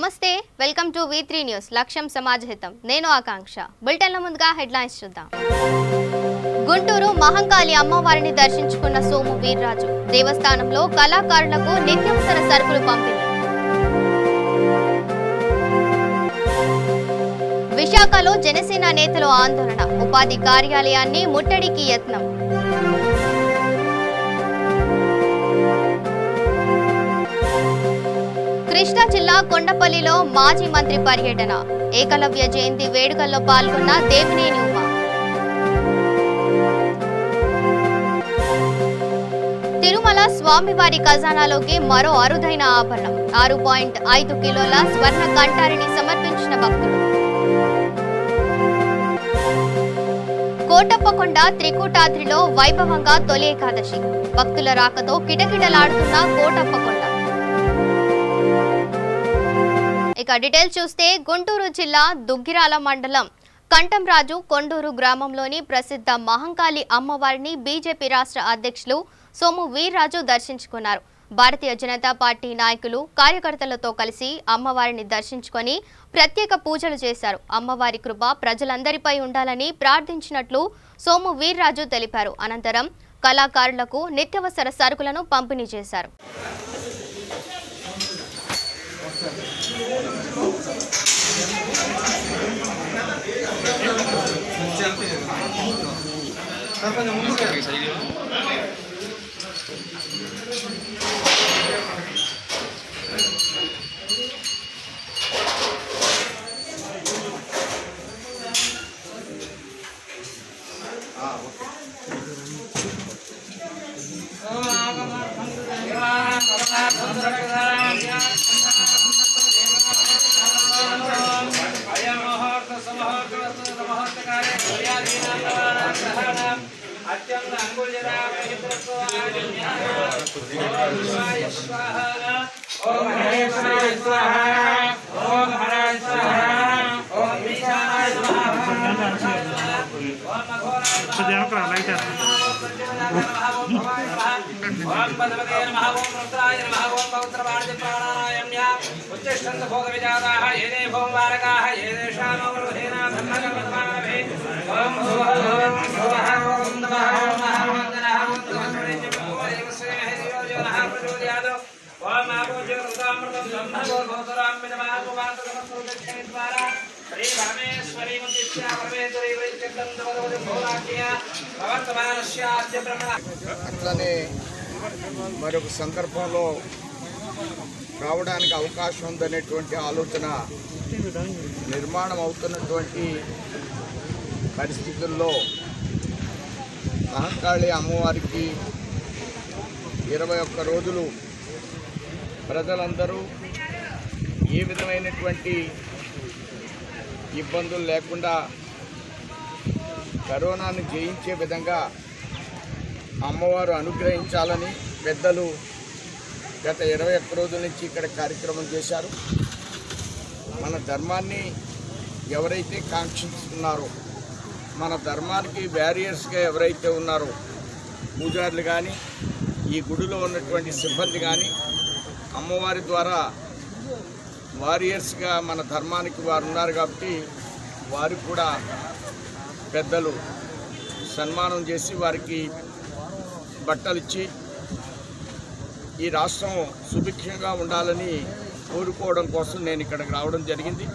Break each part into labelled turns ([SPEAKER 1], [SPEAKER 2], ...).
[SPEAKER 1] నమస్తే welcome to V3 news లక్ష్యం సమాజ హితం నేను ఆకాంక్ష బులెటిన్ల ముందుగా హెడ్లైన్స్ చూద్దాం గుంటూరు మహంకాళి అమ్మవారిని దర్శించుకున్న సోము వీర్రాజు దేవస్థానంలో కళాకారులకు నిత్యావసర సరుకులు పంపిణీ విశాఖలో జనసేన నేతలు ఆందోళన ఉపాధి కార్యాలయాన్ని ముట్టడికి యత్నం కృష్ణా జిల్లా కొండపల్లిలో మాజీ మంత్రి పర్యటన ఏకలవ్య జయంతి వేడుకల్లో పాల్గొన్న దేవినేని ఉమ తిరుమల స్వామివారి ఖజానాలోకి మరో అరుదైన ఆభరణం 6.5 కిలోల స్వర్ణ కంఠారిని సమర్పించిన భక్తులు కోటప్పకొండ త్రికూటాద్రిలో వైభవంగా తొలి ఏకాదశి భక్తుల రాకతో కిటకిటలాడుతున్న కోటప్పకొండ ఇక డీటెయిల్స్ చూస్తే గుంటూరు జిల్లా దుగ్గిరాల మండలం కంటంరాజు కొండూరు గ్రామంలోని ప్రసిద్ధ మహంకాళి అమ్మవారిని బీజేపీ రాష్ట్ర అధ్యక్షులు సోము వీర్రాజు దర్శించుకున్నారు భారతీయ జనతా పార్టీ నాయకులు కార్యకర్తలతో కలిసి అమ్మవారిని దర్శించుకొని ప్రత్యేక పూజలు చేశారు అమ్మవారి కృప ప్రజలందరిపై ఉండాలని ప్రార్థించినట్లు సోము వీర్రాజు తెలిపారు అనంతరం కళాకారులకు నిత్యావసర సరుకులను పంపిణీ చేశారు
[SPEAKER 2] అట్లనే మరొక సందర్భంలో రావడానికి అవకాశం ఉందనేటువంటి ఆలోచన నిర్మాణం అవుతున్నటువంటి పరిస్థితుల్లో మహంకాళి అమ్మవారికి 21 రోజులు ప్రజలందరూ ఏ విధమైనటువంటి ఇబ్బందులు లేకుండా కరోనాను జయించే విధంగా అమ్మవారు అనుగ్రహించాలని పెద్దలు గత 21 రోజుల నుంచి ఇక్కడ కార్యక్రమం చేశారు మన ధర్మాన్ని ఎవరైతే కాంక్షిస్తున్నారో మన ధర్మానికి బ్యారియర్స్గా ఎవరైతే ఉన్నారో పూజారులు కానీ ఈ గుడిలో ఉన్నటువంటి సిబ్బంది కానీ అమ్మవారి ద్వారా వారియర్స్గా మన ధర్మానికి వారు ఉన్నారు కాబట్టి వారికి కూడా పెద్దలు సన్మానం చేసి వారికి బట్టలు ఇచ్చి ఈ రాష్ట్రం సుభిక్షంగా ఉండాలని కోరుకోవడం కోసం నేను ఇక్కడికి రావడం జరిగింది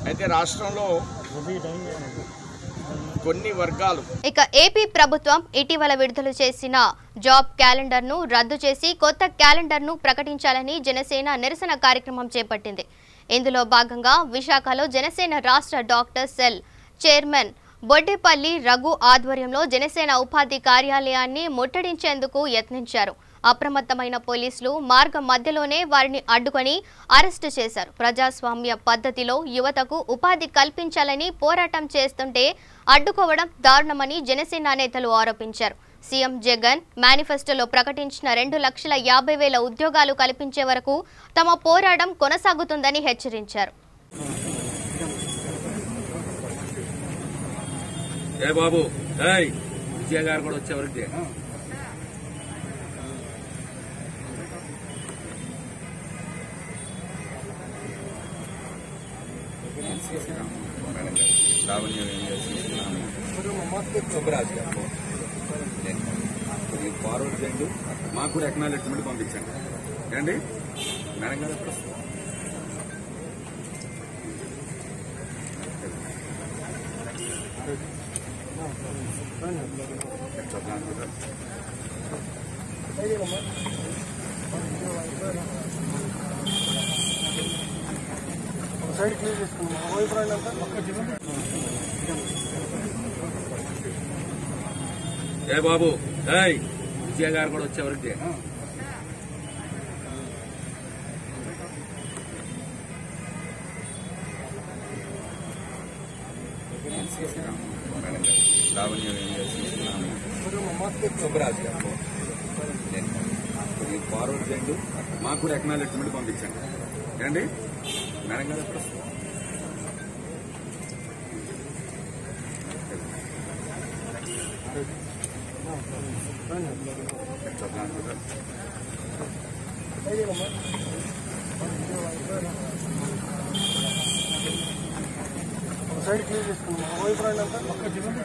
[SPEAKER 2] అయితే రాష్ట్రంలో కొన్ని వర్గాలు
[SPEAKER 1] ఇక ఏపీ ప్రభుత్వం ఇటీవల విడుదల చేసిన జాబ్ క్యాలెండర్ ను రద్దు చేసి కొత్త క్యాలెండర్ ను ప్రకటించాలని జనసేన నిరసన కార్యక్రమం చేపట్టింది ఇందులో భాగంగా విశాఖలో జనసేన రాష్ట్ర doctor cell chairman Boddepalli Raghu ఆధ్వర్యంలో జనసేన ఉపాధి కార్యాలయాన్ని ముట్టడించేందుకు యత్నించారు అప్రమత్తమైన పోలీసులు మార్గం మధ్యలోనే వారిని అడ్డుకొని అరెస్టు చేశారు ప్రజాస్వామ్య పద్ధతిలో యువతకు ఉపాధి కల్పించాలని పోరాటం చేస్తుంటే అడ్డుకోవడం దారుణమని జనసేన నేతలు ఆరోపించారు సీఎం జగన్ మేనిఫెస్టోలో ప్రకటించిన 2,50,000 ఉద్యోగాలు కల్పించే వరకు తమ పోరాటం కొనసాగుతుందని హెచ్చరించారు
[SPEAKER 3] విజయ గారు కూడా వచ్చేవరకు శుభరాజ్ గారు ఫార్వర్డ్ చేయండి, మాకు కూడా ఎక్నాలెడ్జ్మెంట్ పంపించండి. ఏండి మేడం గారు ఎప్పుడు ఏ బాబు విజయ గారు కూడా వచ్చేవరకు శుభరాజ్ గారు ఫార్వర్డ్ చేయండి, మాకు కూడా ఎక్నాలెడ్జ్మెంట్ పంపించండి. ఏండి మేడం గారు ఎప్పుడు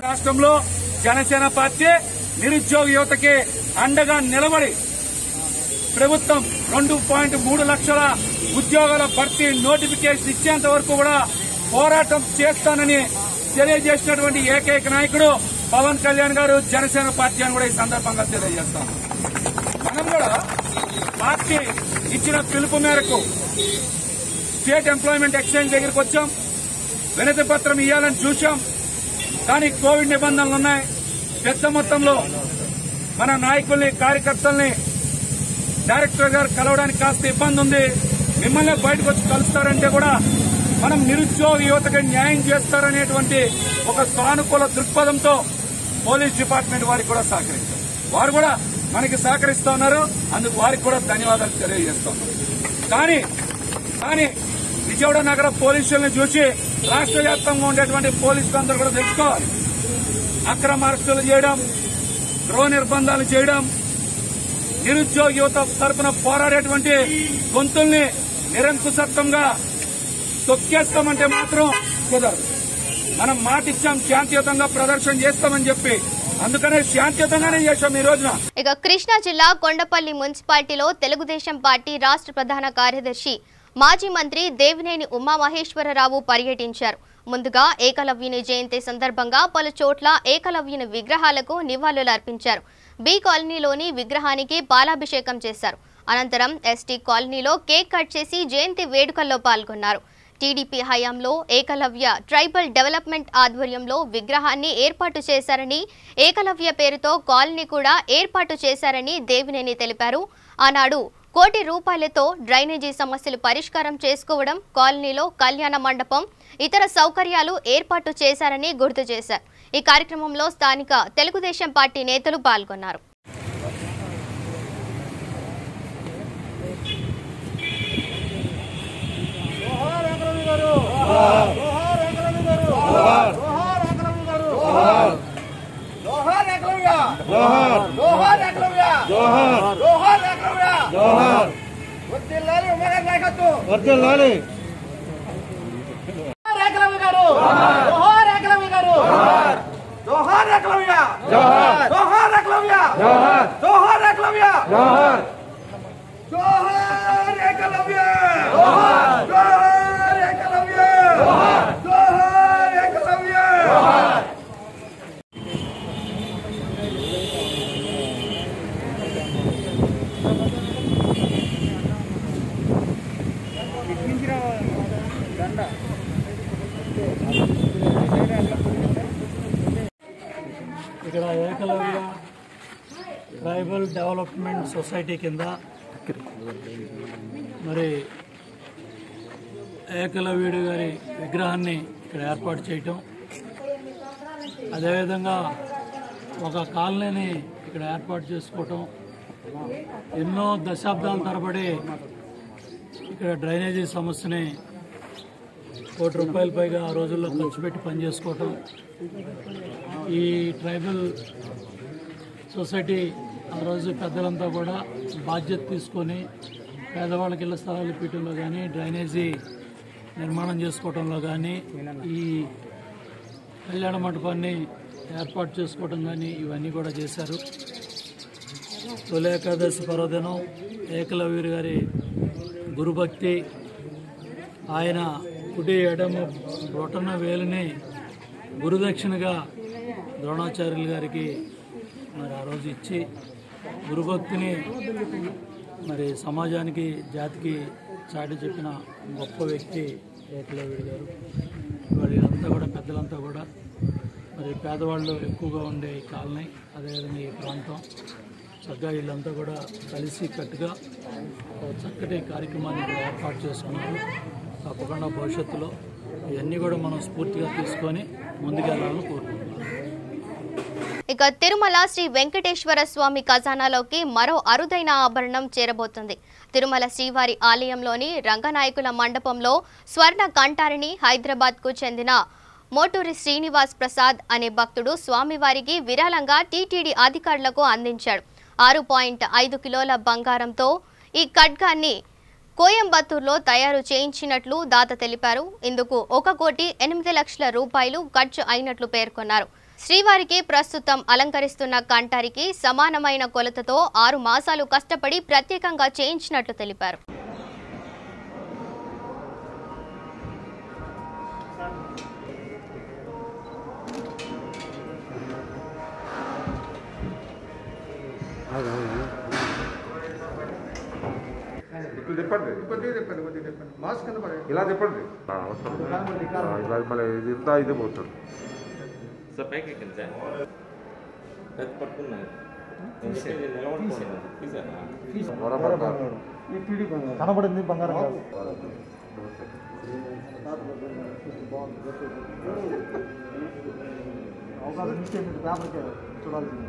[SPEAKER 3] రాష్ట్రంలో జనసేన పార్టీ నిరుద్యోగ యువతకి అండగా నిలబడి ప్రభుత్వం 2.3 లక్షల ఉద్యోగాల భర్తీ నోటిఫికేషన్ ఇచ్చేంత వరకు కూడా పోరాటం చేస్తానని తెలియజేసినటువంటి ఏకైక నాయకుడు పవన్ కళ్యాణ్ గారు, జనసేన పార్టీ అని కూడా ఈ సందర్భంగా తెలియజేస్తాం. మనం కూడా పార్టీ ఇచ్చిన పిలుపు మేరకు స్టేట్ ఎంప్లాయ్మెంట్ ఎక్స్చేంజ్ దగ్గరికి వచ్చాం, వినతి పత్రం ఇవ్వాలని చూశాం. కానీ కోవిడ్ నిబంధనలు ఉన్నాయి. పెద్ద మొత్తంలో మన నాయకుల్ని, కార్యకర్తల్ని డైరెక్టర్ గారు కలవడానికి కాస్త ఇబ్బంది ఉంది. మిమ్మల్ని బయటకు వచ్చి కలుస్తారంటే కూడా మనం నిరుద్యోగ యువతకు న్యాయం చేస్తారనేటువంటి ఒక సానుకూల దృక్పథంతో పోలీస్ డిపార్ట్మెంట్ వారికి కూడా సహకరించారు. వారు కూడా మనకి సహకరిస్తా ఉన్నారు. అందుకు వారికి కూడా ధన్యవాదాలు తెలియజేస్తున్నారు. కానీ విజయవాడ నగర పోలీసులను చూసి రాష్ట్ర వ్యాప్తంగా ఉండేటువంటి పోలీసులందరూ కూడా తెలుసుకోవాలి. అక్రమ అరెస్టులు చేయడం, గృహ నిర్బంధాలు చేయడం, నిరుద్యోగ యువత తరపున పోరాడేటువంటి గొంతుల్ని నిరంకుశత్వంగా తొక్కేస్తామంటే మాత్రం కుదరదు. మనం మాట ఇచ్చాం, శాంతియుతంగా ప్రదర్శన చేస్తామని చెప్పి, అందుకనే శాంతియుతంగానే చేశాం ఈ రోజున.
[SPEAKER 1] ఇక కృష్ణా జిల్లా కొండపల్లి మున్సిపాలిటీలో తెలుగుదేశం పార్టీ రాష్ట్ర ప్రధాన కార్యదర్శి మాజీ మంత్రి దేవినేని ఉమామహేశ్వరరావు పర్యటించారు. ముందుగా ఏకలవ్యుని జయంతి సందర్భంగా పలు చోట్ల ఏకలవ్యుని విగ్రహాలకు నివాళులు అర్పించారు. బి కాలనీలోని విగ్రహానికి పాలాభిషేకం చేశారు. అనంతరం ఎస్టీ కాలనీలో కేక్ కట్ చేసి జయంతి వేడుకల్లో పాల్గొన్నారు. టీడీపీ హయాంలో ఏకలవ్య ట్రైబల్ డెవలప్మెంట్ ఆధ్వర్యంలో విగ్రహాన్ని ఏర్పాటు చేశారని, ఏకలవ్య పేరుతో కాలనీ కూడా ఏర్పాటు చేశారని దేవినేని తెలిపారు. ఆనాడు ₹1,00,00,000 డ్రైనేజీ సమస్యలు పరిష్కారం చేసుకోవడం, కాలనీలో కళ్యాణ మండపం, ఇతర సౌకర్యాలు ఏర్పాటు చేశారని గుర్తు చేశారు. ఈ కార్యక్రమంలో స్థానిక తెలుగుదేశం పార్టీ నేతలు పాల్గొన్నారు.
[SPEAKER 4] ఇక్కడ ఏకలవ్య ట్రైబల్ డెవలప్మెంట్ సొసైటీ కింద మరి ఏకలవ్యుడి గారి విగ్రహాన్ని ఇక్కడ ఏర్పాటు చేయటం, అదేవిధంగా ఒక కాలనీని ఇక్కడ ఏర్పాటు చేసుకోవటం, ఎన్నో దశాబ్దాల తరబడి ఇక్కడ డ్రైనేజీ సమస్యని ₹1,00,00,000 పైగా ఆ రోజుల్లో ఖర్చు పెట్టి పనిచేసుకోవటం, ఈ ట్రైబల్ సొసైటీ ఆ రోజు పెద్దలంతా కూడా బాధ్యత తీసుకొని పేదవాళ్ళకి ఇళ్ల స్థలాలు ఇప్పించడంలో కానీ, డ్రైనేజీ నిర్మాణం చేసుకోవడంలో కానీ, ఈ కళ్యాణ మండపాన్ని ఏర్పాటు చేసుకోవడం కానీ ఇవన్నీ కూడా చేశారు. తొలి ఏకాదశి పర్వదినం ఏకలవ్యుడి గారి గురుభక్తి, ఆయన కుడి ఎడమ బొటన వేలుని గురుదక్షిణగా ద్రోణాచార్యులు గారికి మరి ఆ రోజు ఇచ్చి గురుభక్తిని మరి సమాజానికి, జాతికి చాటి చెప్పిన గొప్ప వ్యక్తి ఏకలవ్యుడు గారు. వీళ్ళంతా కూడా పెద్దలంతా కూడా మరి పేదవాళ్ళు ఎక్కువగా ఉండే ఈ కాలనీ, అదేవిధంగా ఈ ప్రాంతం చక్కగా వీళ్ళంతా కూడా కలిసి కట్టుగా చక్కటి కార్యక్రమాన్ని ఏర్పాటు చేసుకున్నారు. తప్పకుండా భవిష్యత్తులో ఇవన్నీ కూడా మనం స్ఫూర్తిగా తీసుకొని ముందుకెళ్లాలని కోరుకుంటున్నాం.
[SPEAKER 1] ఇక తిరుమల శ్రీ వెంకటేశ్వర స్వామి ఖజానాలోకి మరో అరుదైన ఆభరణం చేరబోతుంది. తిరుమల శ్రీవారి ఆలయంలోని రంగనాయకుల మండపంలో స్వర్ణ కంఠారిని హైదరాబాద్కు చెందిన మోటూరి శ్రీనివాస్ ప్రసాద్ అనే భక్తుడు స్వామివారికి విరాళంగా టీటీడీ అధికారులకు అందించాడు. 6.5 కిలోల బంగారంతో ఈ ఖడ్గాన్ని కోయంబత్తూరులో తయారు చేయించినట్లు దాత తెలిపారు. ఇందుకు 1,08,00,000 రూపాయలు ఖర్చు అయినట్లు పేర్కొన్నారు. శ్రీవారికి ప్రస్తుతం అలంకరిస్తున్న కంఠారికి సమానమైన కొలతతో 6 మాసాలు కష్టపడి ప్రత్యేకంగా చేయించినట్లు తెలిపారు.
[SPEAKER 5] ఇలా చెప్పండి మళ్ళీ ఇంత ఇదే పోతుంది
[SPEAKER 6] సార్ పైకి ఎక్కింది సార్ పట్టుకున్నాను
[SPEAKER 5] కనబడింది బంగారం కాదు. చూడాల్సింది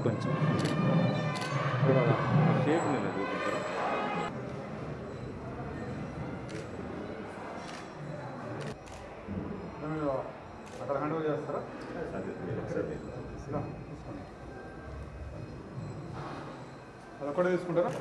[SPEAKER 5] కొంచెం అక్కడ హ్యాండ్ ఓవర్ చేస్తారా? అదొక్కడే తీసుకుంటారా?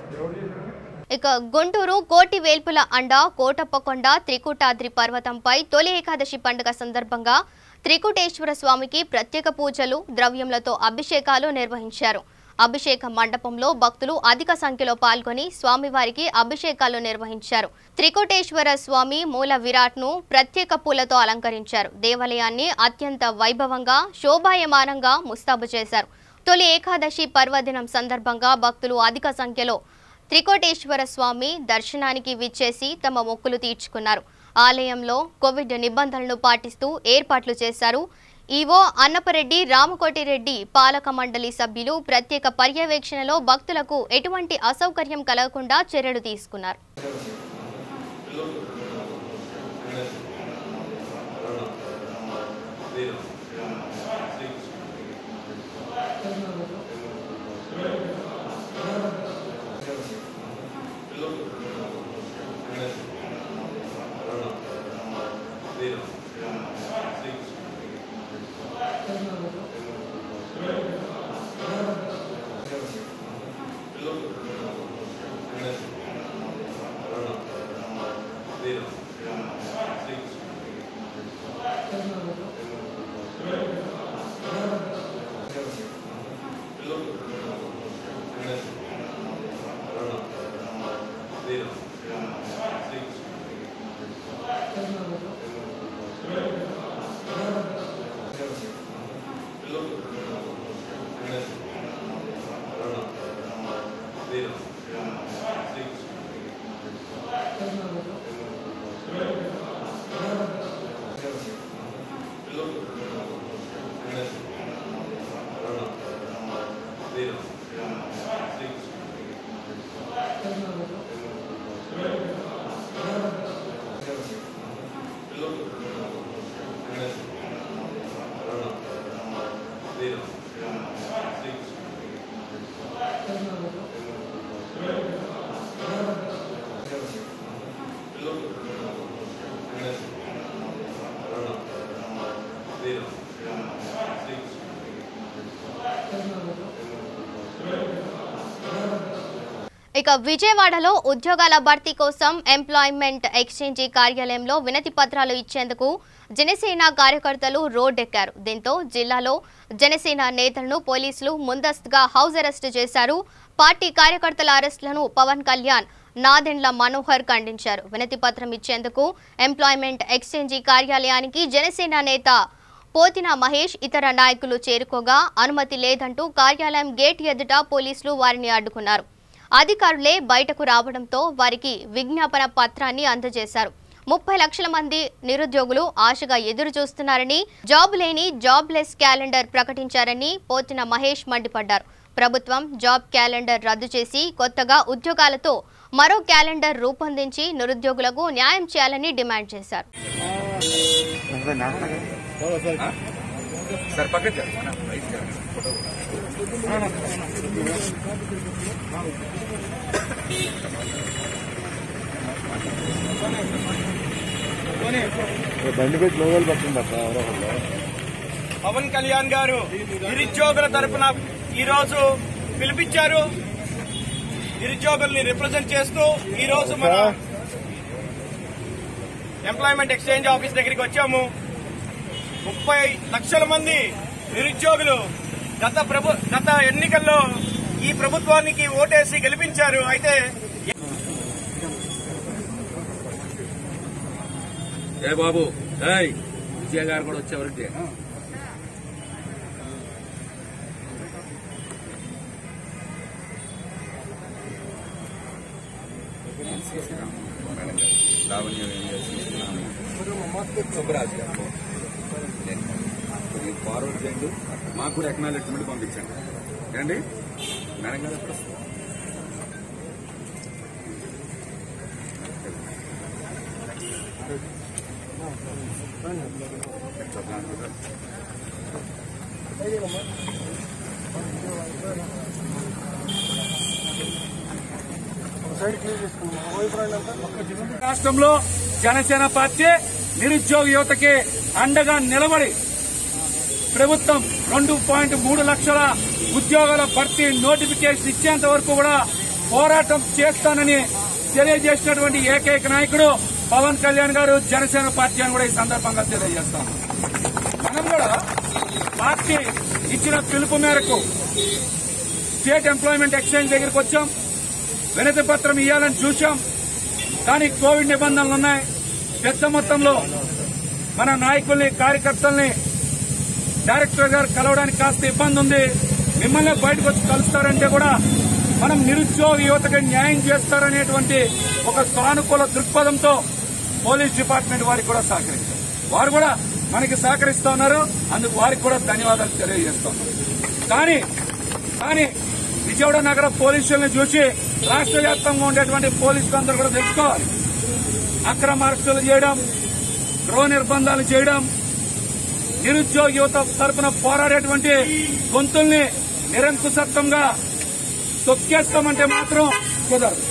[SPEAKER 1] ఇక గుంటూరు కోటి వేల్పుల అండ కోటప్పకొండ త్రికూటాద్రి పర్వతంపై తొలి ఏకాదశి పండుగ సందర్భంగా త్రికూటేశ్వర స్వామికి ప్రత్యేక పూజలు, ద్రవ్యములతో అభిషేకాలు నిర్వహించారు. అభిషేక మండపంలో భక్తులు అధిక సంఖ్యలో పాల్గొని స్వామివారికి అభిషేకాలు నిర్వహించారు. త్రికూటేశ్వర స్వామి మూల విరాట్ను ప్రత్యేక పూలతో అలంకరించారు. దేవాలయాన్ని అత్యంత వైభవంగా, శోభాయమానంగా ముస్తాబు చేశారు. తొలి ఏకాదశి పర్వదినం సందర్భంగా భక్తులు అధిక సంఖ్యలో త్రికూటేశ్వర స్వామి దర్శనానికి విచ్చేసి తమ మొక్కులు తీర్చుకున్నారు. ఆలయంలో కోవిడ్ నిబంధనలను పాటిస్తూ ఏర్పాట్లు చేశారు. ఈవో అన్నపరెడ్డి, రామకోటిరెడ్డి పాలక మండలి సభ్యులు ప్రత్యేక పర్యవేక్షణలో భక్తులకు ఎటువంటి అసౌకర్యం కలగకుండా చర్యలు తీసుకున్నారు. ఇక విజయవాడలో ఉద్యోగాల భర్తీ కోసం ఎంప్లాయ్మెంట్ ఎక్స్చేంజి కార్యాలయంలో వినతి పత్రాలు ఇచ్చేందుకు జనసేన కార్యకర్తలు రోడ్డెక్కారు. దీంతో జిల్లాలో జనసేన నేతలను పోలీసులు ముందస్తుగా హౌస్ అరెస్ట్ చేశారు. పార్టీ కార్యకర్తల అరెస్టులను పవన్ కళ్యాణ్, నాదెండ్ల మనోహర్ ఖండించారు. వినతి పత్రం ఇచ్చేందుకు ఎంప్లాయ్మెంట్ ఎక్స్చేంజి కార్యాలయానికి జనసేన నేత పోతిన మహేష్ ఇతర నాయకులు చేరుకోగా అనుమతి లేదంటూ కార్యాలయం గేట్ ఎదుట పోలీసులు వారిని అడ్డుకున్నారు. అధికారులే బయటకు రావడంతో వారికి విజ్ఞాపన పత్రాన్ని అందజేశారు. 30 లక్షల మంది నిరుద్యోగులు ఆశగా ఎదురు చూస్తున్నారని, జాబ్ లేని జాబ్లెస్ క్యాలెండర్ ప్రకటించారని పోతిన మహేష్ మండిపడ్డారు. ప్రభుత్వం జాబ్ క్యాలెండర్ రద్దు చేసి కొత్తగా ఉద్యోగాలతో మరో క్యాలెండర్ రూపొందించి నిరుద్యోగులకు న్యాయం చేయాలని డిమాండ్ చేశారు.
[SPEAKER 2] పవన్ కళ్యాణ్ గారు నిరుద్యోగుల తరపున ఈరోజు పిలిపించారు. నిరుద్యోగుల్ని రిప్రజెంట్ చేస్తూ ఈరోజు మనం ఎంప్లాయ్మెంట్ ఎక్స్చేంజ్ ఆఫీస్ దగ్గరికి వచ్చాము. 30 లక్షల మంది నిరుద్యోగులు గత ఎన్నికల్లో ఈ ప్రభుత్వానికి ఓటేసి గెలిపించారు. అయితే
[SPEAKER 3] బాబు విజయ గారు కూడా వచ్చేవరకు శుభరాజు గారు ఫార్వర్డ్ చేయండి, మాకు కూడా ఎక్నాలెడ్జ్మెంట్ పంపించండి. ఏండి మేడం గారు ఎప్పుడు రాష్ట్రంలో జనసేన పార్టీ నిరుద్యోగ యువతకి అండగా నిలబడి ప్రభుత్వం 2.3 లక్షల ఉద్యోగాల భర్తీ నోటిఫికేషన్ ఇచ్చేంత వరకు కూడా పోరాటం చేస్తానని తెలియజేసినటువంటి ఏకైక నాయకుడు పవన్ కళ్యాణ్ గారు, జనసేన పార్టీ అని కూడా ఈ సందర్భంగా తెలియజేస్తాం. మనం కూడా పార్టీ ఇచ్చిన పిలుపు మేరకు స్టేట్ ఎంప్లాయ్మెంట్ ఎక్స్చేంజ్ దగ్గరికి వచ్చాం. వినతి పత్రం ఇవ్వాలని చూశాం, కానీ కోవిడ్ నిబంధనలు ఉన్నాయి. పెద్ద మొత్తంలో మన నాయకుల్ని, కార్యకర్తల్ని డైరెక్టర్ గారు కలవడానికి కాస్త ఇబ్బంది ఉంది. మిమ్మల్ని బయటకు వచ్చి కలుస్తారంటే కూడా మనం నిరుద్యోగ యువతకి న్యాయం చేస్తారనేటువంటి ఒక సానుకూల దృక్పథంతో పోలీస్ డిపార్ట్మెంట్ వారికి కూడా సహకరించారు. వారు కూడా మనకి సహకరిస్తా ఉన్నారు. అందుకు వారికి కూడా ధన్యవాదాలు తెలియజేస్తున్నారు. కానీ విజయవాడ నగర పోలీసులను చూసి రాష్ట్ర వ్యాప్తంగా ఉండేటువంటి పోలీసులందరూ కూడా తెలుసుకోవాలి. అక్రమ అరెస్టులు చేయడం, గృహ నిర్బంధాలు చేయడం, నిరుద్యోగ యువత తరపున పోరాడేటువంటి గొంతుల్ని నిరంకుశత్వంగా తొక్కేస్తామంటే మాత్రం కుదరదు.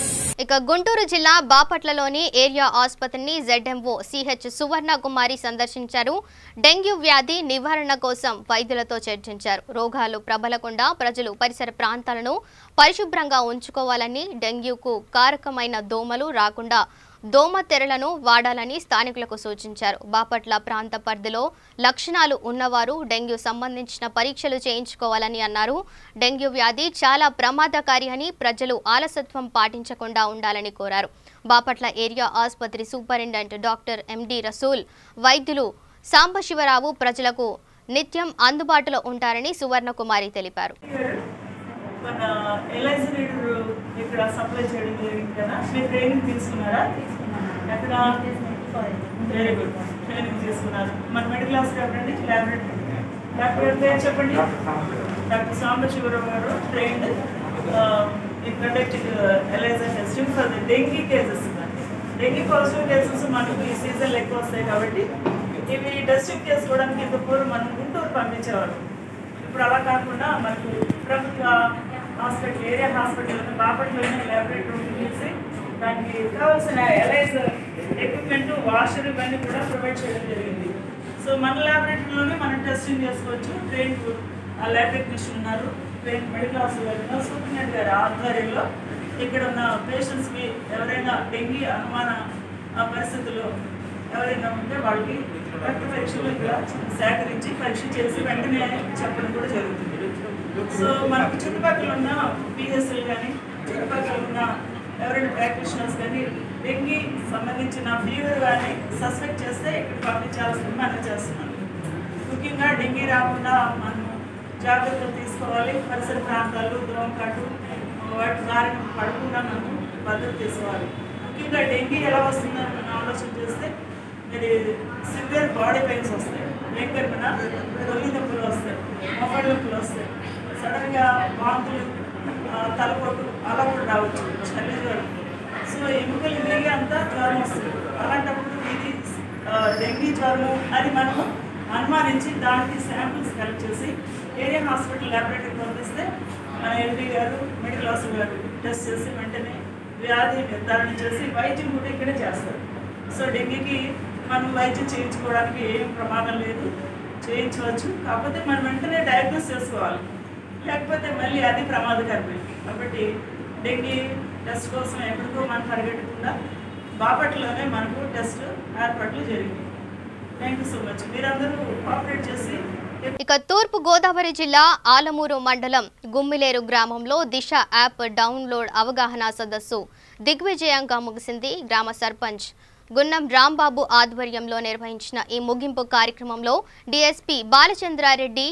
[SPEAKER 1] ఇక గుంటూరు జిల్లా బాపట్లలోని ఏరియా ఆసుపత్రిని ZMO CH సువర్ణ కుమారి సందర్శించారు. డెంగ్యూ వ్యాధి నివారణ కోసం వైద్యులతో చర్చించారు. రోగాలు ప్రబలకుండా ప్రజలు పరిసర ప్రాంతాలను పరిశుభ్రంగా ఉంచుకోవాలని, డెంగ్యూకు కారకమైన దోమలు రాకుండా దోమ తెరలను వాడాలని స్థానికులకు సూచించారు. బాపట్ల ప్రాంత పరిధిలో లక్షణాలు ఉన్నవారు డెంగ్యూ సంబంధించిన పరీక్షలు చేయించుకోవాలని అన్నారు. డెంగ్యూ వ్యాధి చాలా ప్రమాదకారి అని, ప్రజలు ఆలస్యత్వం పాటించకుండా ఉండాలని కోరారు. బాపట్ల ఏరియా ఆసుపత్రి సూపరింటెండెంట్ డాక్టర్ MD రసూల్, వైద్యులు సాంబశివరావు ప్రజలకు నిత్యం అందుబాటులో ఉంటారని సువర్ణకుమారి తెలిపారు.
[SPEAKER 7] మన ఎల్ఐసి రీడర్ ఇక్కడ సప్లై చేయడం జరిగింది కదా, మీరు ట్రైనింగ్ తీసుకున్నారా? ఎక్కడ? వెరీ గుడ్, ట్రైనింగ్ తీసుకున్నారు. మన మెడికల్ ఆఫీసర్ అండి, డాక్టర్ పేరు చెప్పండి. డాక్టర్ సాంబశివరావు గారు trained in conducting LIC testing for the dengue cases. Dengue positive cases మనకు ఈ సీజన్లో ఎక్కువ వస్తాయి కాబట్టి ఇవి టెస్టింగ్ చేసుకోవడానికి ఇంత పూర్వం మనం గుంటూరు పంపించేవారు. ఇప్పుడు అలా కాకుండా మనకు ప్రభుత్వ హాస్పిటల్, ఏరియా హాస్పిటల్ బాపట్లోనే ల్యాబొరేటరీ తీసి దానికి కావాల్సిన ఎలైజర్ ఎక్విప్మెంట్, వాషర్ ఇవన్నీ కూడా ప్రొవైడ్ చేయడం జరిగింది. సో మన ల్యాబొరేటరీలోనే మనం టెస్టింగ్ చేసుకోవచ్చు. ట్రైన్ ల్యాబ్ టెక్నీషియన్ ఉన్నారు, ట్రైన్ మెడికల్ ఆఫీసర్ ఉన్నారు, సూపరింటెండెంట్ గారి ఆధ్వర్యంలో ఇక్కడ ఉన్న పేషెంట్స్కి ఎవరైనా డెంగీ అనుమాన పరిస్థితుల్లో ఎవరైనా ఉంటే వాళ్ళకి రక్త పరీక్షలు ఇక్కడ సేకరించి పరీక్ష చేసి వెంటనే చెప్పడం కూడా జరుగుతుంది. సో మనకు చుట్టుపక్కల ఉన్న పిఎస్ఎల్ కానీ చుట్టుపక్కల ఉన్న ఎవరైనా ప్రాక్టీషనర్స్ కానీ డెంగీ సంబంధించిన ఫీవర్ కానీ సస్పెక్ట్ చేస్తే ఇక్కడ పంపించాల్సింది మనం చేస్తున్నాం. ముఖ్యంగా డెంగీ రాకుండా మనం జాగ్రత్తలు తీసుకోవాలి. పరిసర ప్రాంతాలు దోమకాటు వాటి బారిన పడకుండా మనం భద్రత తీసుకోవాలి. ముఖ్యంగా డెంగీ ఎలా వస్తుందని మనం ఆలోచన చేస్తే మరి సివియర్ బాడీ పెయిన్స్ వస్తాయి, లేకపోయినా ఒళ్ళు నొప్పులు వస్తాయి, మొబైల్ నొప్పులు వస్తాయి, సడన్గా వాంతులు, తలపోటు అలా కూడా రావచ్చు, చలి జ్వరం. సో ఎముకలు విరిగి అంతా జ్వరం వస్తుంది. అలాంటప్పుడు ఇది డెంగీ జ్వరము అని మనం అనుమానించి దానికి శాంపిల్స్ కలెక్ట్ చేసి ఏరియా హాస్పిటల్ ల్యాబొరేటరీకి పంపిస్తే మన ఎంపీ గారు మెడికల్ ఆఫీసర్ గారు టెస్ట్ చేసి వెంటనే వ్యాధి నిర్ధారణ చేసి వైద్యం కూడా ఇక్కడే చేస్తారు. సో డెంగీకి మనం వైద్యం చేయించుకోవడానికి ఏం ప్రమాదం లేదు, చేయించవచ్చు. కాకపోతే మనం వెంటనే డయాగ్నోస్ చేసుకోవాలి, లేకపోతే మళ్ళీ అది ప్రమాదకరమే. కాబట్టి డెంగీ టెస్ట్ కోసం ఎప్పటికో మనం పరిగెట్టకుండా బాపట్లలోనే మనకు టెస్ట్ ఏర్పాట్లు జరిగింది. Thank you so much. మీరందరూ కోఆపరేట్ చేసి.
[SPEAKER 1] ఇక తూర్పు గోదావరి జిల్లా ఆలమూరు మండలం గుమ్మిలేరు గ్రామంలో దిశ యాప్ డౌన్లోడ్ అవగాహన సదస్సు దిగ్విజయంగా ముగిసింది. గ్రామ సర్పంచ్ గున్నం రాంబాబు ఆధ్వర్యంలో నిర్వహించిన ఈ ముగింపు కార్యక్రమంలో డీఎస్పీ బాలచంద్రారెడ్డి,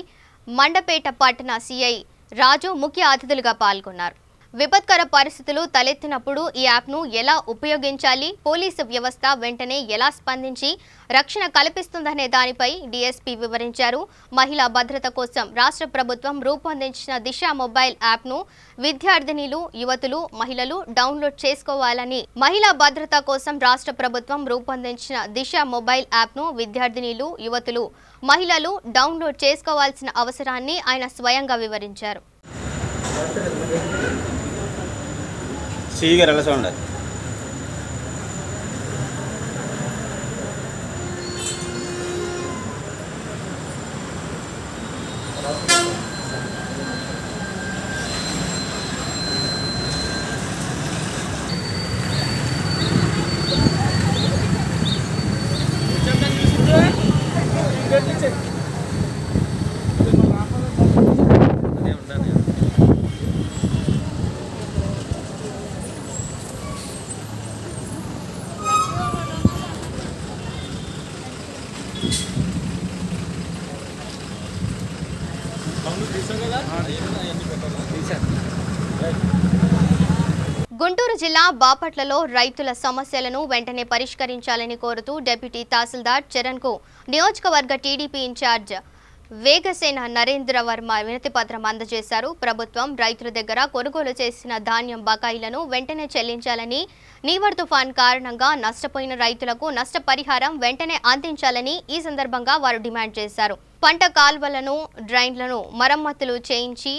[SPEAKER 1] మండపేట పట్టణ సిఐ రాజు ముఖ్య అతిథులుగా పాల్గొన్నారు. విపత్కర పరిస్థితులు తలెత్తినప్పుడు ఈ యాప్ను ఎలా ఉపయోగించాలి, పోలీసు వ్యవస్థ వెంటనే ఎలా స్పందించి రక్షణ కల్పిస్తుందనే దానిపై డీఎస్పీ వివరించారు. మహిళా భద్రత కోసం రాష్ట్ర ప్రభుత్వం రూపొందించిన దిశ మొబైల్ యాప్ను విద్యార్థినులు, యువతులు, మహిళలు డౌన్లోడ్ చేసుకోవాలని, మహిళా భద్రత కోసం రాష్ట్ర ప్రభుత్వం రూపొందించిన దిశ మొబైల్ యాప్ను విద్యార్థినులు, యువతులు, మహిళలు డౌన్లోడ్ చేసుకోవాల్సిన అవసరాన్ని ఆయన స్వయంగా వివరించారు.
[SPEAKER 8] సీగా ఎలా చూడండి.
[SPEAKER 1] గుంటూరు జిల్లా బాపట్లలో రైతుల సమస్యలను వెంటనే పరిష్కరించాలని కోరుతూ డిప్యూటీ తహసీల్దార్ చరణ్కు నియోజకవర్గ టీడీపీ ఇన్ఛార్జ్ వేగసేన నరేంద్ర వర్మ వినతిపత్రం అందజేశారు. ప్రభుత్వం రైతుల దగ్గర కొనుగోలు చేసిన ధాన్యం బకాయిలను వెంటనే చెల్లించాలని, నీవర్ తుఫాన్ కారణంగా నష్టపోయిన రైతులకు నష్టపరిహారం వెంటనే అందించాలని ఈ సందర్భంగా వారు డిమాండ్ చేశారు. పంట కాల్వలను, డ్రైన్లను మరమ్మతులు చేయించి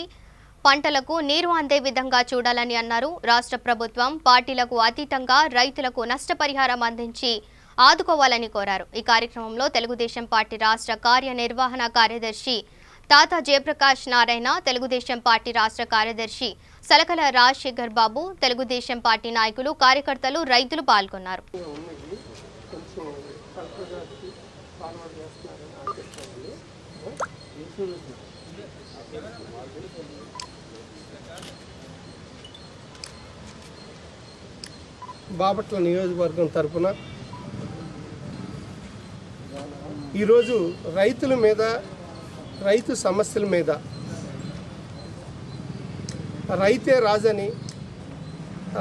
[SPEAKER 1] పంటలకు నీరు అందే విధంగా చూడాలని అన్నారు. రాష్ట్ర ప్రభుత్వం పార్టీలకు అతీతంగా రైతులకు నష్టపరిహారం అందించి ఆదుకోవాలని కోరారు. ఈ కార్యక్రమంలో తెలుగుదేశం పార్టీ రాష్ట్ర కార్యనిర్వహణ కార్యదర్శి తాతా జయప్రకాష్ నారాయణ, తెలుగుదేశం పార్టీ రాష్ట్ర కార్యదర్శి సలకల రాజశేఖర్ బాబు, తెలుగుదేశం పార్టీ నాయకులు, కార్యకర్తలు, రైతులు పాల్గొన్నారు.
[SPEAKER 9] బాపట్ల నియోజకవర్గం తరఫున ఈరోజు రైతుల మీద, రైతు సమస్యల మీద, రైతే రాజని,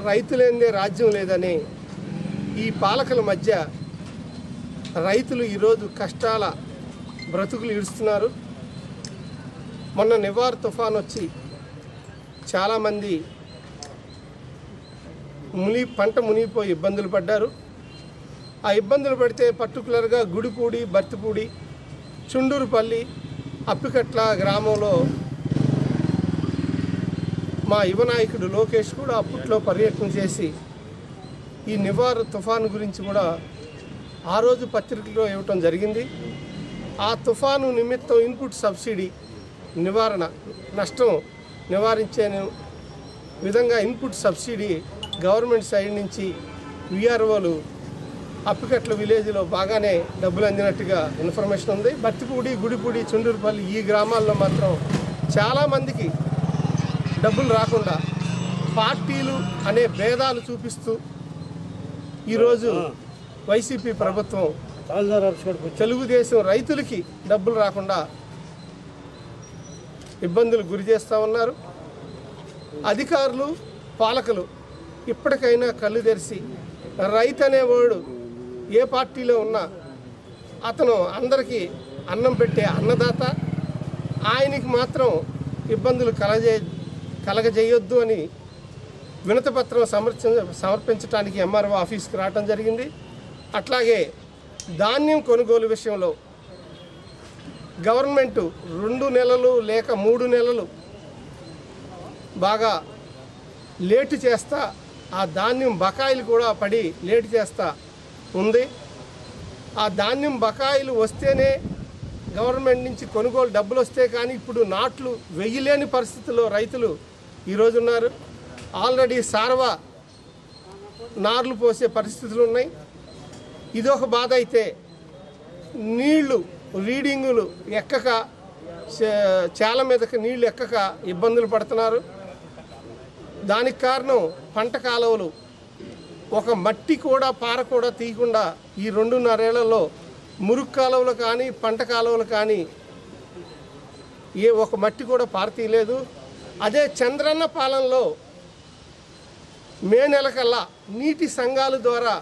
[SPEAKER 9] రైతులేందే రాజ్యం లేదని ఈ పాలకుల మధ్య రైతులు ఈరోజు కష్టాల బ్రతుకులు ఇడుస్తున్నారు. మొన్న నివార్ తుఫాన్ వచ్చి చాలామంది పంట మునిగిపోయి ఇబ్బందులు పడ్డారు. ఆ ఇబ్బందులు పడితే పర్టికులర్గా గుడిపూడి, బర్తిపూడి, చుండూరుపల్లి, అప్పికట్ల గ్రామంలో మా యువ నాయకుడు లోకేష్ కూడా అప్పట్లో పర్యటన చేసి ఈ నివార్ తుఫాను గురించి కూడా ఆ రోజు పత్రికలో ఇవ్వటం జరిగింది. ఆ తుఫాను నిమిత్తం ఇన్పుట్ సబ్సిడీ నివారణ, నష్టం నివారించే విధంగా ఇన్పుట్ సబ్సిడీ గవర్నమెంట్ సైడ్ నుంచి విఆర్ఓలు అప్పికట్ల విలేజ్లో బాగానే డబ్బులు అందినట్టుగా ఇన్ఫర్మేషన్ ఉంది. బత్తిపూడి, గుడిపూడి, చుండూరుపల్లి ఈ గ్రామాల్లో మాత్రం చాలామందికి డబ్బులు రాకుండా పార్టీలు అనే భేదాలు చూపిస్తూ ఈరోజు వైసీపీ ప్రభుత్వం తెలుగుదేశం రైతులకి డబ్బులు రాకుండా ఇబ్బందులు గురి చేస్తూ ఉన్నారు. అధికారులు, పాలకులు ఇప్పటికైనా కళ్ళు తెరిచి రైతు అనేవాడు ఏ పార్టీలో ఉన్నా అతను అందరికీ అన్నం పెట్టే అన్నదాత, ఆయనకి మాత్రం ఇబ్బందులు కలగజేయొద్దు అని వినతిపత్రం సమర్పించడానికి ఎంఆర్ఓ ఆఫీస్కి రావడం జరిగింది. అట్లాగే ధాన్యం కొనుగోలు విషయంలో గవర్నమెంటు 2 నెలలు లేక 3 నెలలు బాగా లేటు చేస్తా, ఆ ధాన్యం బకాయిలు కూడా పడి లేటు చేస్తా ఉంది. ఆ ధాన్యం బకాయిలు వస్తేనే గవర్నమెంట్ నుంచి కొనుగోలు డబ్బులు వస్తే కానీ ఇప్పుడు నాట్లు వెయ్యలేని పరిస్థితుల్లో రైతులు ఈరోజు ఉన్నారు. ఆల్రెడీ సార్వా నార్లు పోసే పరిస్థితులు ఉన్నాయి. ఇదొక బాధ అయితే నీళ్లు రీడింగులు ఎక్కక చాలా మీదకి నీళ్లు ఎక్కక ఇబ్బందులు పడుతున్నారు. దానికి కారణం పంట కాలువలు ఒక మట్టి కూడా పార కూడా తీయకుండా ఈ 2.5 ఏళ్లలో మురుగు కాలువలు కానీ పంట కాలువలు కానీ ఏ ఒక మట్టి కూడా పార తీయలేదు. అదే చంద్రన్న పాలనలో మే నెలకల్లా నీటి సంఘాల ద్వారా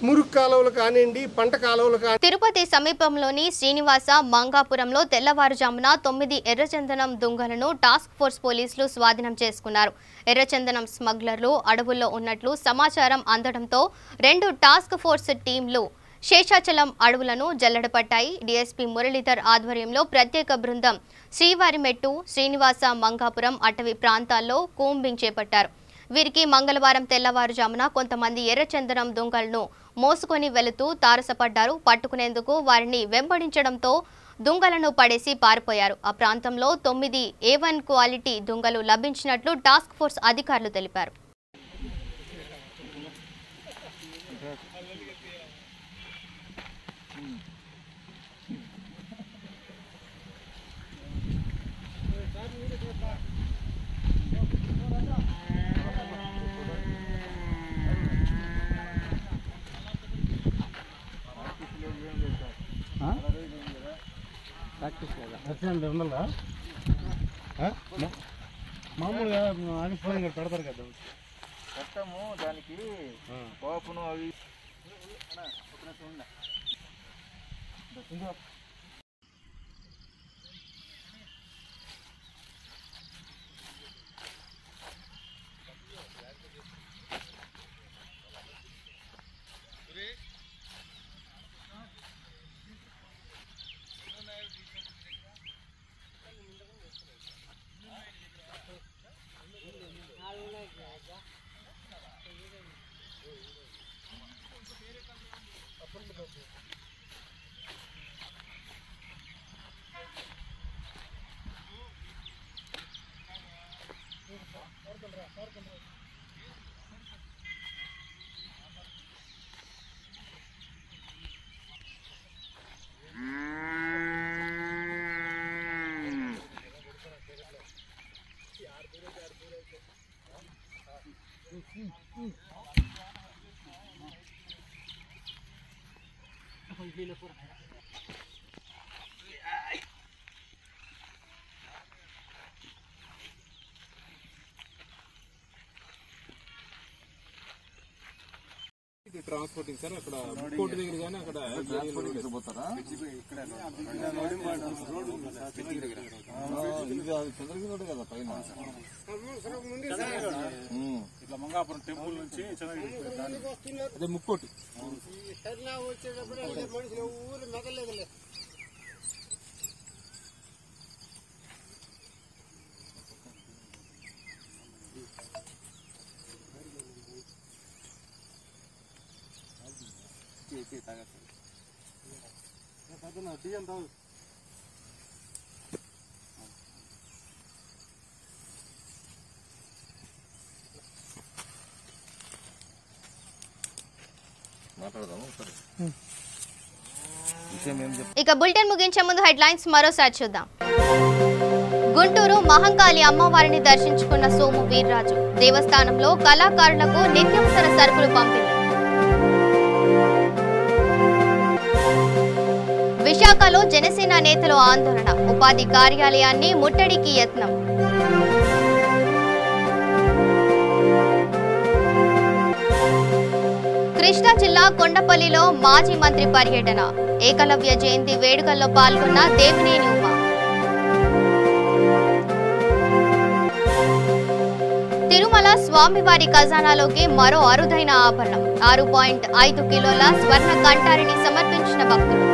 [SPEAKER 9] మురుగు కాలువలు కానివ్వండి, పంట కాలువలు కానీ.
[SPEAKER 1] తిరుపతి సమీపంలోని శ్రీనివాస మంగాపురంలో తెల్లవారుజామున 9 ఎర్రచందనం దుంగలను టాస్క్ ఫోర్స్ పోలీసులు స్వాధీనం చేసుకున్నారు. ఎర్రచందనం స్మగ్లర్లు అడవుల్లో ఉన్నట్లు సమాచారం అందడంతో 2 టాస్క్ ఫోర్స్ టీంలు శేషాచలం అడవులను జల్లెడపట్టాయి. డీఎస్పీ మురళీధర్ ఆధ్వర్యంలో ప్రత్యేక బృందం శ్రీవారిమెట్టు, శ్రీనివాస మంగాపురం అటవీ ప్రాంతాల్లో కూంబింగ్ చేపట్టారు. వీరికి మంగళవారం తెల్లవారుజామున కొంతమంది ఎర్రచందనం దుంగలను మోసుకొని వెళుతూ తారసపడ్డారు. పట్టుకునేందుకు వారిని వెంబడించడంతో దుంగలను పడేసి పారిపోయారు. ఆ ప్రాంతంలో 9 A1 క్వాలిటీ దుంగలు లభించినట్లు టాస్క్ ఫోర్స్ అధికారులు తెలిపారు.
[SPEAKER 5] మామూలుగా ఆగిపోయి పెడతారు కదా చట్టము దానికి కోపను అవి ట్రాన్స్పోర్టింగ్ సార్ అక్కడ కోర్టు దగ్గర కానీ అక్కడ పోతారా చంద్రగిరి కదా పైన ఇట్లా మంగాపురం టెంపుల్ నుంచి అదే ముక్కోటి ఊరు మెదలేదులే.
[SPEAKER 1] ఇక బులెటిన్ ముగించే ముందు హెడ్లైన్స్ మరోసారి చూద్దాం. గుంటూరు మహంకాళి అమ్మవారిని దర్శించుకున్న సోము వీర్రాజు. దేవస్థానంలో కళాకారులకు నిత్యావసర సరుకులు పంపిణీ. విశాఖలో జనసేన నేతలు ఆందోళన. ఉపాధి కార్యాలయాన్ని ముట్టడికి యత్నం. కృష్ణా జిల్లా కొండపల్లిలో మాజీ మంత్రి పర్యటన. ఏకలవ్య జయంతి వేడుకల్లో పాల్గొన్న దేవినేని ఉమా. తిరుమల స్వామివారి ఖజానాలోకి మరో అరుదైన ఆభరణం. 6.5 కిలోల స్వర్ణ కంఠారిని సమర్పించిన భక్తులు.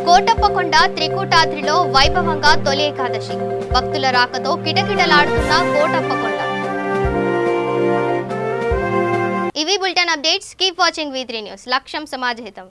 [SPEAKER 1] కోటప్పకొండ త్రికూటాద్రిలో వైభవంగా తొలి ఏకాదశి. భక్తుల రాకతో కిటకిటలాడుతున్న కోటప్పకొండ. ఇవి bulletin updates. Keep watching V3 news. లక్ష్యం సమాజహితం.